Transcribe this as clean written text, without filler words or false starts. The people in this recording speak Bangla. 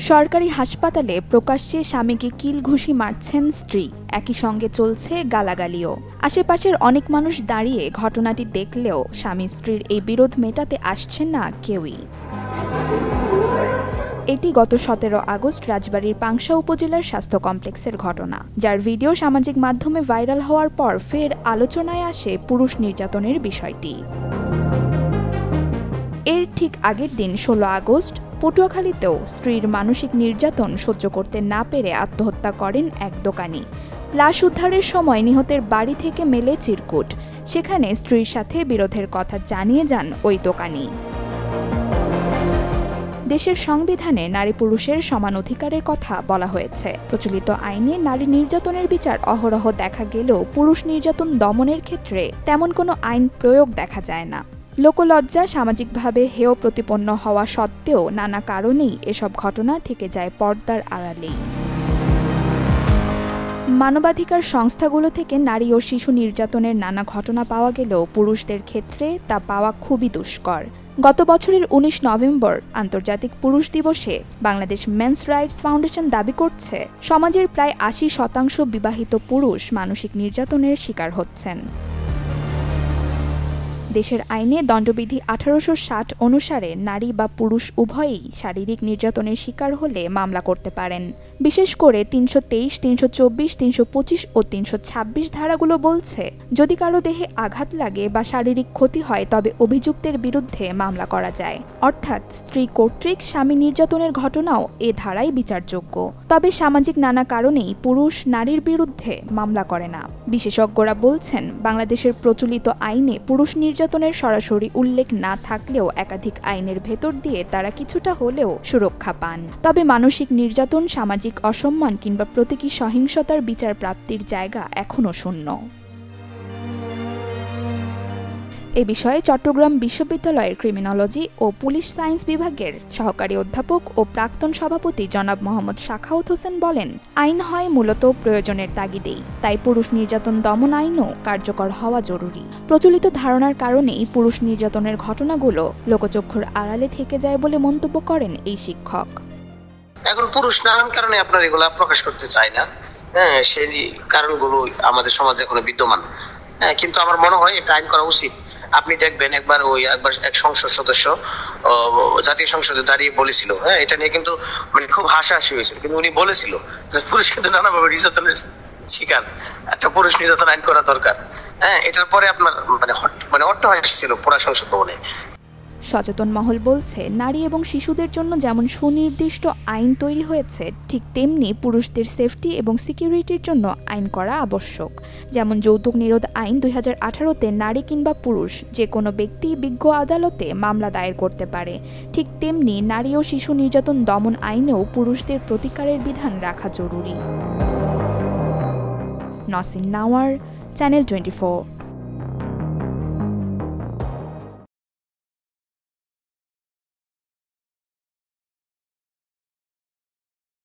সরকারি হাসপাতালে প্রকাশ্যে স্বামীকে কিল ঘুষি মারছেন স্ত্রী, একই সঙ্গে চলছে গালাগালিও। আশেপাশের অনেক মানুষ দাঁড়িয়ে ঘটনাটি দেখলেও স্বামী স্ত্রীর এই বিরোধ মেটাতে আসছেন না কেউই। এটি গত 17 আগস্ট রাজবাড়ীর পাংশা উপজেলার স্বাস্থ্য কমপ্লেক্সের ঘটনা, যার ভিডিও সামাজিক মাধ্যমে ভাইরাল হওয়ার পর ফের আলোচনায় আসে পুরুষ নির্যাতনের বিষয়টি। এর ঠিক আগের দিন 16 আগস্ট পটুয়াখালীতেও স্ত্রীর মানসিক নির্যাতন সহ্য করতে না পেরে আত্মহত্যা করেন এক দোকানি। লাশ উদ্ধারের সময় নিহতের বাড়ি থেকে মেলে চিরকুট, সেখানে স্ত্রীর সাথে বিরোধের কথা জানিয়ে যান ওই দোকানি। দেশের সংবিধানে নারী পুরুষের সমান অধিকারের কথা বলা হয়েছে। প্রচলিত আইনে নারী নির্যাতনের বিচার অহরহ দেখা গেলেও পুরুষ নির্যাতন দমনের ক্ষেত্রে তেমন কোনো আইন প্রয়োগ দেখা যায় না। লোকলজ্জা, সামাজিকভাবে হেয় প্রতিপন্ন হওয়া সত্ত্বেও নানা কারণেই এসব ঘটনা থেকে যায় পর্দার আড়ালেই। মানবাধিকার সংস্থাগুলো থেকে নারী ও শিশু নির্যাতনের নানা ঘটনা পাওয়া গেলেও পুরুষদের ক্ষেত্রে তা পাওয়া খুবই দুষ্কর। গত বছরের 19 নভেম্বর আন্তর্জাতিক পুরুষ দিবসে বাংলাদেশ মেন্স রাইটস ফাউন্ডেশন দাবি করছে, সমাজের প্রায় 80% বিবাহিত পুরুষ মানসিক নির্যাতনের শিকার হচ্ছেন। দেশের আইনে দণ্ডবিধি 1860 অনুসারে নারী বা পুরুষ উভয়ই শারীরিক নির্যাতনের শিকার হলে মামলা করতে পারেন। বিশেষ করে 323, 324, 325 ও 326 ধারাগুলো বলছে, যদি কারো দেহে আঘাত লাগে বা শারীরিক ক্ষতি হয় তবে অভিযুক্তের বিরুদ্ধে মামলা করা যায়। অর্থাৎ স্ত্রী কর্তৃক স্বামী নির্যাতনের ঘটনাও এ ধারায় বিচারযোগ্য। তবে সামাজিক নানা কারণেই পুরুষ নারীর বিরুদ্ধে মামলা করে না। বিশেষজ্ঞরা বলছেন, বাংলাদেশের প্রচলিত আইনে পুরুষ নির্যাতনের সরাসরি উল্লেখ না থাকলেও একাধিক আইনের ভেতর দিয়ে তারা কিছুটা হলেও সুরক্ষা পান। তবে মানসিক নির্যাতন, সামাজিক অসম্মান কিংবা প্রতীকী সহিংসতার বিচার প্রাপ্তির জায়গা এখনও শূন্য। এ বিষয়ে চট্টগ্রাম বিশ্ববিদ্যালয়ের ক্রিমিনোলজি ও পুলিশ সায়েন্স বিভাগের সহকারী অধ্যাপক ও প্রাক্তন সভাপতি জনাব মোহাম্মদ সাখাওয়াত হোসেন বলেন, আইন হয় মূলত প্রয়োজনের তাগিদেই, তাই পুরুষ নির্যাতন দমন আইনও কার্যকর হওয়া জরুরি। প্রচলিত ধারণার কারণেই পুরুষ নির্যাতনের ঘটনাগুলো লোকচক্ষুর আড়ালে থেকে যায় বলে মন্তব্য করেন এই শিক্ষক। এখন পুরুষ নানান কারণে আপনার এগুলা প্রকাশ করতে চায় না, সেই কারণগুলো আমাদের সমাজে এখনো বিদ্যমান। কিন্তু আমার মনে হয় এটা আইন করা উচিত। আপনি দেখবেন একবার এক সংসদ সদস্য জাতীয় সংসদে দাঁড়িয়ে বলেছিল, এটা নিয়ে কিন্তু মানে খুব হাসাহাসি হয়েছিল, কিন্তু উনি বলেছিল যে পুরুষ কিন্তু নানাভাবে নির্যাতনের শিকার, একটা পুরুষ নির্যাতন আইন করা দরকার। এটার পরে আপনার মানে অট্টহাস্য ছিল পুরা সংসদ ভবনে। সচেতন মহল বলছে, নারী এবং শিশুদের জন্য যেমন সুনির্দিষ্ট আইন তৈরি হয়েছে, ঠিক তেমনি পুরুষদের সেফটি এবং সিকিউরিটির জন্য আইন করা আবশ্যক। যেমন যৌতুক নিরোধ আইন 2018-তে নারী কিংবা পুরুষ যে কোনো ব্যক্তি বিজ্ঞ আদালতে মামলা দায়ের করতে পারে, ঠিক তেমনি নারী ও শিশু নির্যাতন দমন আইনেও পুরুষদের প্রতিকারের বিধান রাখা জরুরি। নসিন নাওয়ার, চ্যানেল 24।